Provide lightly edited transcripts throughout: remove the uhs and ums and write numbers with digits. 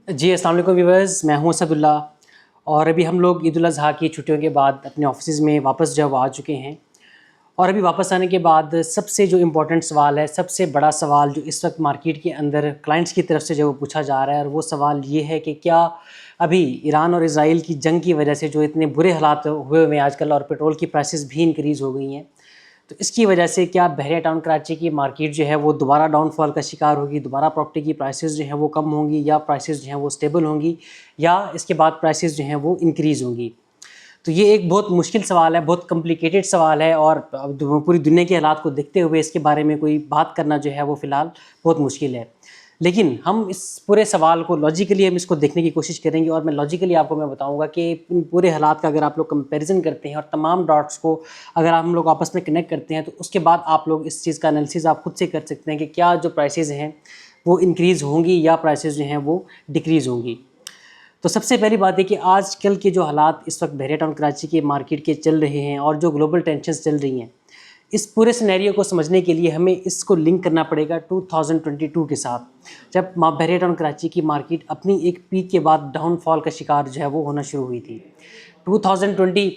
जी, अस्सलाम वालेकुम व्यूअर्स, मैं हूं असदुल्ला। और अभी हम लोग ईद उल अज़हा की छुट्टियों के बाद अपने ऑफिस में वापस जब आ चुके हैं। और अभी वापस आने के बाद सबसे जो इम्पोर्टेंट सवाल है, सबसे बड़ा सवाल जो इस वक्त मार्केट के अंदर क्लाइंट्स की तरफ से जो पूछा जा रहा है, और वो सवाल ये है कि क्या अभी ईरान और इज़राइल की जंग की वजह से जो इतने बुरे हालात हुए हुए हैं आजकल, और पेट्रोल की प्राइसेस भी इंक्रीज़ हो गई हैं, तो इसकी वजह से क्या बहरिया टाउन कराची की मार्केट जो है वो दोबारा डाउनफॉल का शिकार होगी, दोबारा प्रॉपर्टी की प्राइसेस जो हैं वो कम होंगी, या प्राइसेस जो हैं वो स्टेबल होंगी, या इसके बाद प्राइसेस जो हैं वो इंक्रीज़ होंगी। तो ये एक बहुत मुश्किल सवाल है, बहुत कॉम्प्लिकेटेड सवाल है, और पूरी दुनिया के हालात को देखते हुए इसके बारे में कोई बात करना जो है वो फ़िलहाल बहुत मुश्किल है। लेकिन हम इस पूरे सवाल को लॉजिकली हम इसको देखने की कोशिश करेंगे, और मैं लॉजिकली आपको मैं बताऊंगा कि इन पूरे हालात का अगर आप लोग कंपैरिजन करते हैं और तमाम डॉट्स को अगर हम लोग आपस में कनेक्ट करते हैं, तो उसके बाद आप लोग इस चीज़ का एनालिसिस आप खुद से कर सकते हैं कि क्या जो प्राइसेस हैं वो इंक्रीज़ होंगी या प्राइसेस जो हैं वो डिक्रीज़ होंगी। तो सबसे पहली बात है कि आजकल के जो हालात इस वक्त बहरिया टाउन कराची के मार्केट के चल रहे हैं, और जो ग्लोबल टेंशन्स चल रही हैं, इस पूरे सिनेरियो को समझने के लिए हमें इसको लिंक करना पड़ेगा 2022 के साथ, जब बहरिया टाउन कराची की मार्केट अपनी एक पीक के बाद डाउनफॉल का शिकार जो है वो होना शुरू हुई थी। 2020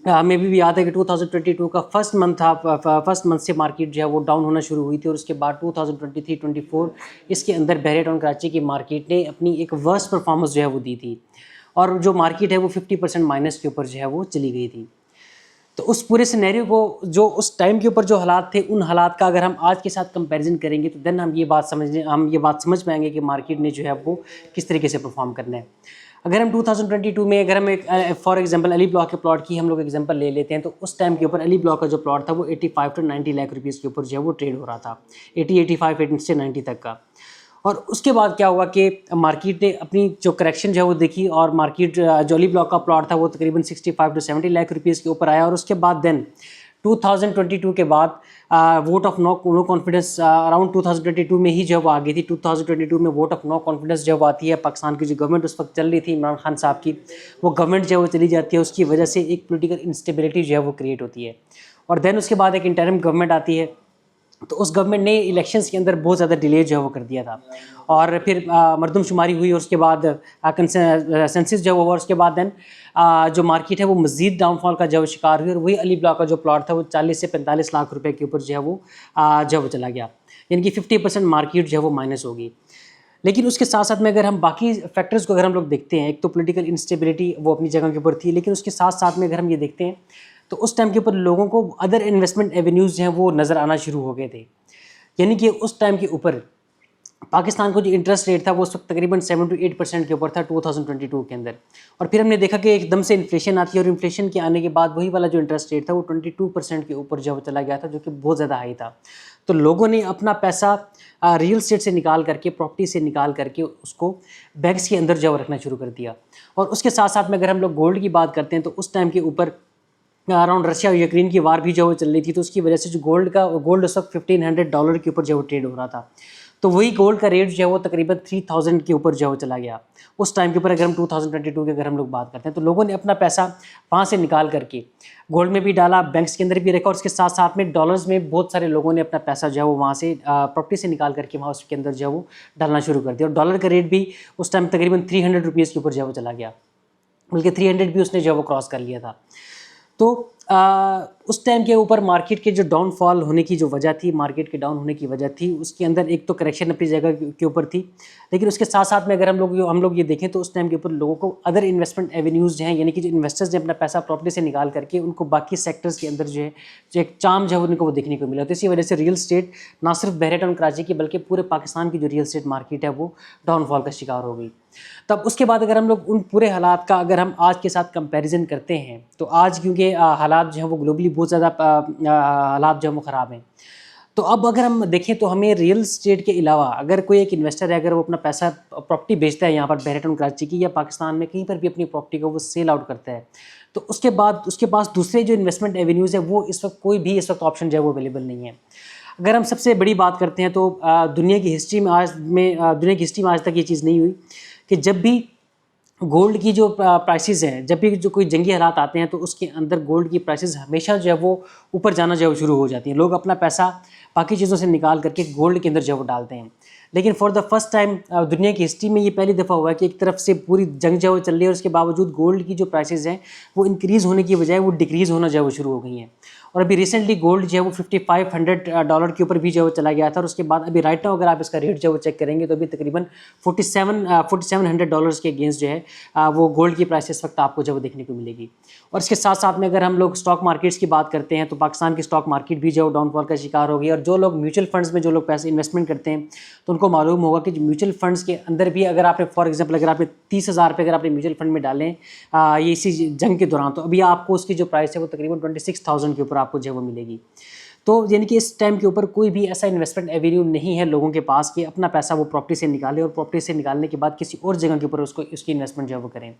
हमें भी याद है कि 2022 का फर्स्ट मंथ था, फर्स्ट मंथ से मार्केट जो है वो डाउन होना शुरू हुई थी, और उसके बाद 2023-24 इसके अंदर बहरिया टाउन कराची की मार्केट ने अपनी एक वर्स्ट परफॉर्मेंस जो है वो दी थी, और जो मार्केट है वो 50% माइनस के ऊपर जो है वो चली गई थी। तो उस पूरे सिनेरियो को, जो उस टाइम के ऊपर जो हालात थे, उन हालात का अगर हम आज के साथ कंपैरिजन करेंगे, तो देन हम ये बात समझ पाएंगे कि मार्केट ने जो है वो किस तरीके से परफॉर्म करना है। अगर हम 2022 में अगर हम एक फॉर एग्जांपल अली ब्लॉक के प्लॉट की हम लोग एग्जांपल ले लेते हैं, तो उस टाइम के ऊपर अली ब्लॉक का जो प्लॉट था वो 85 to 90 लाख रुपीज़ के ऊपर जो है वो ट्रेड हो रहा था, 85 से 90 तक का। और उसके बाद क्या हुआ कि मार्केट ने अपनी जो करेक्शन जो है वो देखी, और मार्केट जो अली ब्लॉक का प्लॉट था वो तकरीबन 65 to 70 लाख रुपीज़ के ऊपर आया। और उसके बाद देन 2022 के बाद vote of no confidence around 2022 में ही जब आ गई थी। 2022 में वोट ऑफ नो कॉन्फिडेंस जब आती है, पाकिस्तान की जो गवर्नमेंट उस वक्त चल रही थी इमरान खान साहब की, वो गवर्नमेंट जो है वो चली जाती है, उसकी वजह से एक पोलिटिकल इंस्टेबिलिटी जो है वो क्रिएट होती है। और देन उसके बाद एक इंटरिम गवर्नमेंट आती है, तो उस गवर्नमेंट ने इलेक्शंस के अंदर बहुत ज़्यादा डिले जो है वो कर दिया था, और फिर मरदमशुमारी हुई, और उसके बाद सेंसस जो हुआ, और उसके बाद देन जो मार्केट है वो मज़ीद डाउनफॉल का जो शिकार हुई, और वही अली ब्लॉक का जो प्लॉट था वो 40 से 45 लाख रुपए के ऊपर जो है वो चला गया, यानी कि 50% मार्केट जो है वो माइनस होगी। लेकिन उसके साथ साथ में अगर हम बाकी फैक्टर्स को अगर हम लोग देखते हैं, एक तो पॉलिटिकल इंस्टेबिलिटी वो अपनी जगह के ऊपर थी, लेकिन उसके साथ साथ में अगर हम ये देखते हैं, तो उस टाइम के ऊपर लोगों को अदर इन्वेस्टमेंट एवेन्यूज़ जो हैं वो नज़र आना शुरू हो गए थे। यानी कि उस टाइम के ऊपर पाकिस्तान को जो इंटरेस्ट रेट था वो उस वक्त तकरीबन 7 to 8% के ऊपर था 2022 के अंदर। और फिर हमने देखा कि एकदम से इन्फ्लेशन आती है, और इन्फ्लेशन के आने के बाद वही वाला जो इंटरेस्ट रेट था वो 22% के ऊपर जो चला गया था, जो कि बहुत ज़्यादा हाई था। तो लोगों ने अपना पैसा रियल स्टेट से निकाल करके, प्रॉपर्टी से निकाल करके उसको बैंक्स के अंदर जो रखना शुरू कर दिया। और उसके साथ साथ में अगर हम लोग गोल्ड की बात करते हैं, तो उस टाइम के ऊपर अराउंड रशिया और यूक्रेन की वार भी जो चल रही थी, तो उसकी वजह से जो गोल्ड उस वक्त $1500 के ऊपर जो ट्रेड हो रहा था, तो वही गोल्ड का रेट जो है वो तकरीबन 3000 के ऊपर जो चला गया उस टाइम के ऊपर। अगर हम 2022 की अगर हम लोग बात करते हैं, तो लोगों ने अपना पैसा वहाँ से निकाल करके गोल्ड में भी डाला, बैंक्स के अंदर भी रखा, और उसके साथ साथ में डॉलर्स में बहुत सारे लोगों ने अपना पैसा जो है वो वहाँ से प्रॉपर्टी से निकाल करके वहाँ उसके अंदर जो है वो डालना शुरू कर दिया। और डॉलर का रेट भी उस टाइम तकरीबन 300 रुपीज़ के ऊपर जो है वो चला गया, बल्कि 300 भी उसने जो है वो क्रॉस कर लिया था। तो उस टाइम के ऊपर मार्केट के जो डाउनफॉल होने की जो वजह थी, मार्केट के डाउन होने की वजह थी, उसके अंदर एक तो करेक्शन अपनी जगह के ऊपर थी, लेकिन उसके साथ साथ में अगर हम लोग ये देखें, तो उस टाइम के ऊपर लोगों को अदर इन्वेस्टमेंट एवेन्यूज़ जो हैं, यानी कि जो इन्वेस्टर्स ने अपना पैसा प्रॉपर्टी से निकाल करके उनको बाकी सेक्टर्स के अंदर जो है जो एक चार्म जो है उनको वो देखने को मिला। तो इसी वजह से रियल स्टेट ना सिर्फ बहरिया टाउन कराची की, बल्कि पूरे पाकिस्तान की जो रियल स्टेट मार्केट है वो डाउनफॉल का शिकार हो गई। तब उसके बाद अगर हम लोग उन पूरे हालात का अगर हम आज के साथ कंपैरिजन करते हैं, तो आज क्योंकि हालात जो हैं वो ग्लोबली बहुत ज़्यादा हालात जो है वो ख़राब हैं, तो अब अगर हम देखें तो हमें रियल स्टेट के अलावा अगर कोई एक इन्वेस्टर है, अगर वो अपना पैसा प्रॉपर्टी बेचता है यहाँ पर बहरिया टाउन कराची की या पाकिस्तान में कहीं पर भी अपनी प्रॉपर्टी को वो सेल आउट करता है, तो उसके बाद उसके पास दूसरे जो इन्वेस्टमेंट एवेन्यूज़ है वो इस वक्त कोई भी इस वक्त ऑप्शन जो है वो अवेलेबल नहीं है। अगर हम सबसे बड़ी बात करते हैं, तो दुनिया की हिस्ट्री में आज तक ये चीज़ नहीं हुई कि जब भी गोल्ड की जो प्राइसेस हैं, जब भी जो कोई जंगी हालात आते हैं, तो उसके अंदर गोल्ड की प्राइसेस हमेशा जो है वो ऊपर जाना जो है शुरू हो जाती हैं। लोग अपना पैसा बाकी चीज़ों से निकाल करके गोल्ड के अंदर जो है वो डालते हैं। लेकिन फॉर द फर्स्ट टाइम दुनिया की हिस्ट्री में ये पहली दफ़ा हुआ है कि एक तरफ से पूरी जंग जो है वो चल रही है और उसके बावजूद गोल्ड की जो प्राइसेस हैं वो इंक्रीज़ होने की बजाय वो डिक्रीज़ होना जो है वो शुरू हो गई हैं। और अभी रिसेंटली गोल्ड जो है वो $5500 के ऊपर भी जो है वो चला गया था और उसके बाद अभी राइट नाउ अगर आप इसका रेट जो है वो चेक करेंगे तो अभी तकरीबन $4700 के अगेंस्ट जो है वो गोल्ड की प्राइस इस वक्त आपको जो है वो देखने को मिलेगी। और इसके साथ साथ में अगर हम लोग स्टॉक मार्केट्स की बात करते हैं तो पाकिस्तान की स्टॉक मार्केट भी जो है वो डाउनफॉल का शिकार हो गई। और जो लोग म्यूचुअल फंड्स में जो लोग पैसे इन्वेस्टमेंट करते हैं तो उनको मालूम होगा कि म्यूचुअल फंड्स के अंदर भी अगर आपने फॉर एग्जांपल अगर आपने 30,000 रुपये अगर आपने म्यूचुअल फंड में डालें ये इसी जंग के दौरान, तो अभी आपको उसकी जो प्राइस है वो तकरीबन 26,000 के ऊपर आपको जो है वो मिलेगी। तो यानी कि इस टाइम के ऊपर कोई भी ऐसा इन्वेस्टमेंट एवेन्यू नहीं है लोगों के पास कि अपना पैसा वो प्रॉपर्टी से निकालें और प्रॉपर्टी से निकालने के बाद किसी और जगह के ऊपर उसकी इन्वेस्टमेंट जो है वो करें।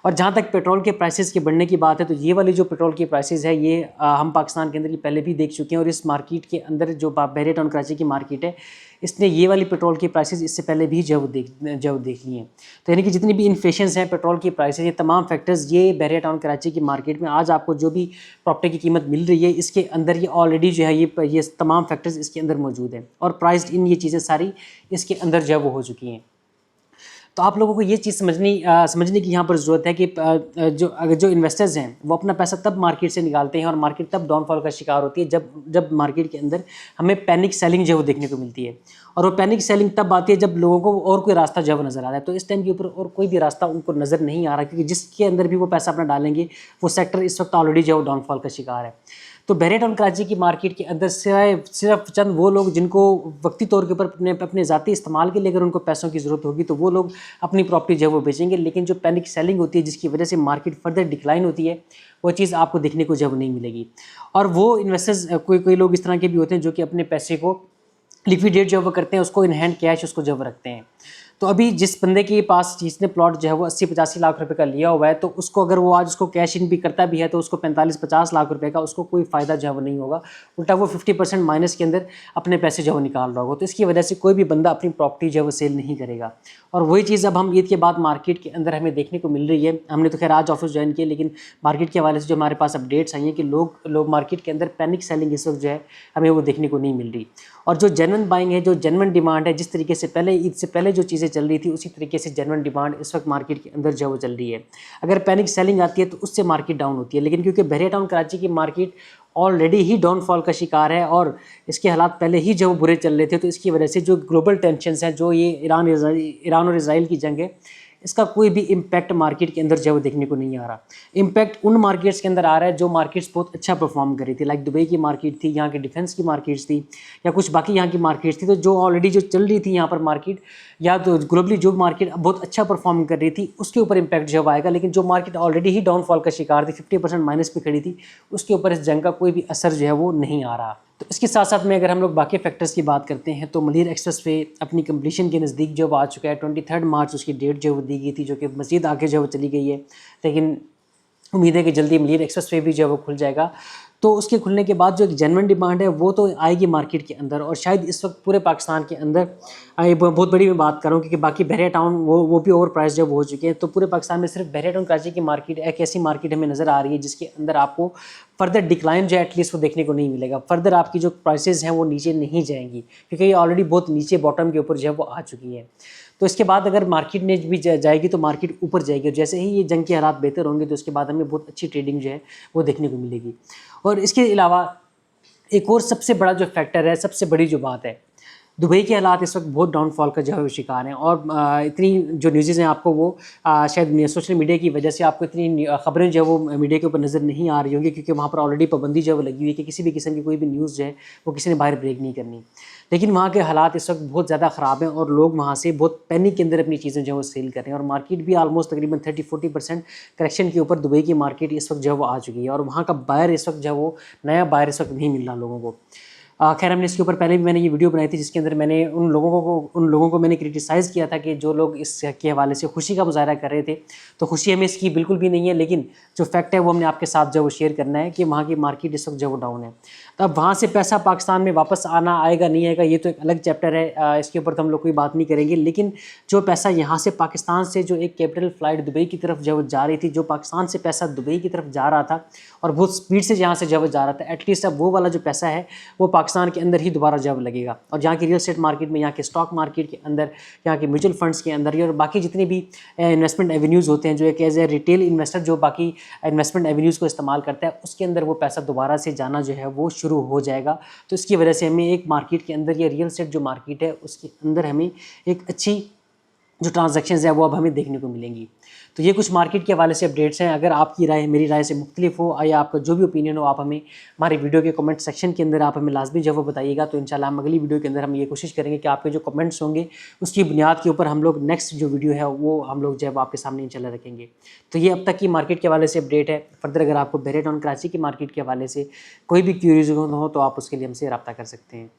और जहाँ तक पेट्रोल के प्राइसेस के बढ़ने की बात है तो ये वाली जो पेट्रोल की प्राइसेस है ये हम पाकिस्तान के अंदर ये पहले भी देख चुके हैं। और इस मार्केट के अंदर जो बहरिया टाउन कराची की मार्केट है इसने ये वाली पेट्रोल की प्राइसेस इससे पहले भी जो देख ली हैं। तो यानी कि जितनी भी इन्फ्लेशंस हैं पेट्रोल की प्राइसेस ये तमाम फैक्टर्स ये बहरिया टाउन कराची की मार्केट में आज आपको जो भी प्रॉपर्टी की कीमत मिल रही है इसके अंदर ये ऑलरेडी जो है ये तमाम फैक्टर्स इसके अंदर मौजूद हैं और प्राइस्ड इन ये चीज़ें सारी इसके अंदर जो है वो हो चुकी हैं। तो आप लोगों को ये चीज़ समझने की यहाँ पर ज़रूरत है कि जो इन्वेस्टर्स हैं वो अपना पैसा तब मार्केट से निकालते हैं और मार्केट तब डाउनफॉल का शिकार होती है जब मार्केट के अंदर हमें पैनिक सेलिंग जो है वो देखने को मिलती है। और वो पैनिक सेलिंग तब आती है जब लोगों को और कोई रास्ता जो है वो नज़र आ रहा है। तो इस टाइम के ऊपर और कोई भी रास्ता उनको नज़र नहीं आ रहा क्योंकि जिसके अंदर भी वो पैसा अपना डालेंगे वो सेक्टर इस वक्त ऑलरेडी जो है वो डाउनफॉल का शिकार है। तो बहरिया टाउन कराची की मार्केट के अंदर सिर्फ चंद वो लोग जिनको वक्ती तौर के ऊपर अपने ज़ाती इस्तेमाल के लिए अगर उनको पैसों की ज़रूरत होगी तो वो लोग अपनी प्रॉपर्टी जो है वो बेचेंगे। लेकिन जो पैनिक सेलिंग होती है जिसकी वजह से मार्केट फर्दर डिक्लाइन होती है वो चीज़ आपको देखने को जब नहीं मिलेगी। और वो इन्वेस्टर्स कोई लोग इस तरह के भी होते हैं जो कि अपने पैसे को लिक्विडेट जो वो करते हैं उसको इन हैंड कैश उसको जब रखते हैं। तो अभी जिस बंदे के पास जिसने प्लॉट जो है वो 80-85 लाख रुपए का लिया हुआ है तो उसको अगर वो आज उसको कैश इन भी करता भी है तो उसको 45-50 लाख रुपए का उसको कोई फ़ायदा जो है वो नहीं होगा। उल्टा वो 50% माइनस के अंदर अपने पैसे जो है वो निकाल रहा होगा। तो इसकी वजह से कोई भी बंदा अपनी प्रॉपर्टी जो है वो सेल नहीं करेगा। और वही चीज़ अब हम ईद के बाद मार्केट के अंदर हमें देखने को मिल रही है। हमने तो खैर आज ऑफिस ज्वाइन किया लेकिन मार्केट के हवाले से जो हमारे पास अपडेट्स आई हैं कि लोग मार्केट के अंदर पैनिक सेलिंग इस वक्त जो है हमें वो देखने को नहीं मिल रही। और जो जेन्युइन बाइंग है जो जेन्युइन डिमांड है जिस तरीके से पहले ईद से पहले जो चीज़ें चल रही थी उसी तरीके से जेन्युइन डिमांड इस वक्त मार्केट के अंदर जो वो चल रही है। अगर पैनिक सेलिंग आती है तो उससे मार्केट डाउन होती है। लेकिन क्योंकि बहरिया टाउन कराची की मार्केट ऑलरेडी ही डाउनफॉल का शिकार है और इसके हालात पहले ही जो बुरे चल रहे थे तो इसकी वजह से जो ग्लोबल टेंशन्स हैं जो ये ईरान और इजराइल की जंग है इसका कोई भी इम्पैक्ट मार्केट के अंदर जो वो देखने को नहीं आ रहा। इम्पैक्ट उन मार्केट्स के अंदर आ रहा है जो मार्केट्स बहुत अच्छा परफॉर्म कर रही थी, लाइक दुबई की मार्केट थी, यहाँ के डिफेंस की मार्केट्स थी या कुछ बाकी यहाँ की मार्केट्स थी। तो जो ऑलरेडी जो चल रही थी यहाँ पर मार्केट या तो ग्लोबली जो मार्केट बहुत अच्छा परफॉर्म कर रही थी उसके ऊपर इम्पैक्ट जो आएगा। लेकिन जो मार्केट ऑलरेडी ही डाउनफॉल का शिकार थी 50% माइनस पे खड़ी थी उसके ऊपर इस जंग का कोई भी असर जो है वो नहीं आ रहा। तो इसके साथ साथ में अगर हम लोग बाकी फैक्टर्स की बात करते हैं तो मलीर एक्सप्रेस वे अपनी कंप्लीशन के नज़दीक जो आ चुका है। 23 मार्च उसकी डेट जो वो दी गई थी जो कि मज़ीद आगे जो वो चली गई है। लेकिन उम्मीद है कि जल्दी मलीर एक्सप्रेस वे भी जो है वो खुल जाएगा। तो उसके खुलने के बाद जो एक जेन्युइन डिमांड है वो तो आएगी मार्केट के अंदर। और शायद इस वक्त पूरे पाकिस्तान के अंदर बहुत बड़ी मैं बात कर रहा हूँ क्योंकि बाकी बहरिया टाउन वो भी ओवर प्राइस जब हो चुके हैं। तो पूरे पाकिस्तान में सिर्फ बहरिया टाउन कराची की मार्केट एक ऐसी मार्केट हमें नज़र आ रही है जिसके अंदर आपको फर्दर डिक्लाइन जो है एटलीस्ट वो देखने को नहीं मिलेगा। फर्दर आपकी जो प्राइसेस हैं वो नीचे नहीं जाएंगी क्योंकि ये ऑलरेडी बहुत नीचे बॉटम के ऊपर जो है वो आ चुकी है। तो इसके बाद अगर मार्केट ने भी जाएगी तो मार्केट ऊपर जाएगी और जैसे ही ये जंग के हालात बेहतर होंगे तो उसके बाद हमें बहुत अच्छी ट्रेडिंग जो है वो देखने को मिलेगी। और इसके अलावा एक और सबसे बड़ा जो फैक्टर है, सबसे बड़ी जो बात है, दुबई के हालात इस वक्त बहुत डाउनफॉल का जो है वो शिकार हैं। और इतनी जो न्यूज़ हैं आपको वो शायद सोशल मीडिया की वजह से आपको इतनी ख़बरें जो है वो मीडिया के ऊपर नज़र नहीं आ रही होंगी क्योंकि वहाँ पर ऑलरेडी पाबंदी जो है वो लगी हुई है कि किसी भी किस्म की कोई भी न्यूज़ जो है वो किसी ने बाहर ब्रेक नहीं करनी। लेकिन वहाँ के हालात इस वक्त बहुत ज़्यादा ख़राब हैं और लोग वहाँ से बहुत पैनिक के अंदर अपनी चीज़ें जो है वो सेल कर रहे हैं। और मार्केट भी आलमोस्ट तकरीबन 30-40% करेक्शन के ऊपर दुबई की मार्केट इस वक्त जो है वो आ चुकी है। और वहाँ का बायर इस वक्त जो है वो नया बायर इस वक्त नहीं मिल रहा लोगों को। खैर हमने इसके ऊपर पहले भी मैंने ये वीडियो बनाई थी जिसके अंदर मैंने उन लोगों को मैंने क्रिटिसाइज़ किया था कि जो लोग इसके हवाले से खुशी का मुजाहरा कर रहे थे। तो खुशी हमें इसकी बिल्कुल भी नहीं है, लेकिन जो फैक्ट है वो हमने आपके साथ जो वो शेयर करना है कि वहाँ की मार्केट इस वक्त जो वो डाउन है। तो अब वहाँ से पैसा पाकिस्तान में वापस आना आएगा नहीं आएगा ये तो एक अलग चैप्टर है, इसके ऊपर तो हम लोग कोई बात नहीं करेंगे। लेकिन जो पैसा यहाँ से पाकिस्तान से जो एक कैपिटल फ़्लाइट दुबई की तरफ जो जा रही थी, जो पाकिस्तान से पैसा दुबई की तरफ जा रहा था और बहुत स्पीड से यहाँ से जब जा रहा था, एटलीस्ट अब वो वाला जो पैसा है वो पाकिस्तान के अंदर ही दोबारा जब लगेगा। और यहाँ की रियल एस्टेट मार्केट में, यहाँ के स्टॉक मार्केट के अंदर, यहाँ के म्यूचुअल फंड्स के अंदर और बाकी जितने भी इन्वेस्टमेंट एवेन्यूज़ होते हैं, जो एक एज ए रिटेल इन्वेस्टर जो बाकी इन्वेस्टमेंट एवेन्यूज़ को इस्तेमाल करता है, उसके अंदर वो पैसा दोबारा से जाना जो है वो शुरू हो जाएगा। तो इसकी वजह से हमें एक मार्केट के अंदर, ये रियल एस्टेट जो मार्केट है उसके अंदर हमें एक अच्छी जो ट्रांजैक्शंस है वो अब हमें देखने को मिलेंगी। तो ये कुछ मार्केट के हवाले से अपडेट्स हैं। अगर आपकी राय मेरी राय से मुख्तलिफ हो या आपका जो भी ओपिनियन हो, आप हमें हमारे वीडियो के कमेंट सेक्शन के अंदर आप हमें लाजमी जवाब बताइएगा। तो इंशाल्लाह हम अगली वीडियो के अंदर हम ये कोशिश करेंगे कि आपके जो कमेंट्स होंगे उसकी बुनियाद के ऊपर हम लोग नेक्स्ट जो वीडियो है वो हम लोग जो है आपके सामने इंशाल्लाह रखेंगे। तो ये अब तक की मार्केट के हवाले से अपडेट है। फर्दर अगर आपको बहरे टाउन कराची की मार्केट के हवाले से कोई भी क्यूरीज हो तो आप उसके लिए हमसे रब्ता कर सकते हैं।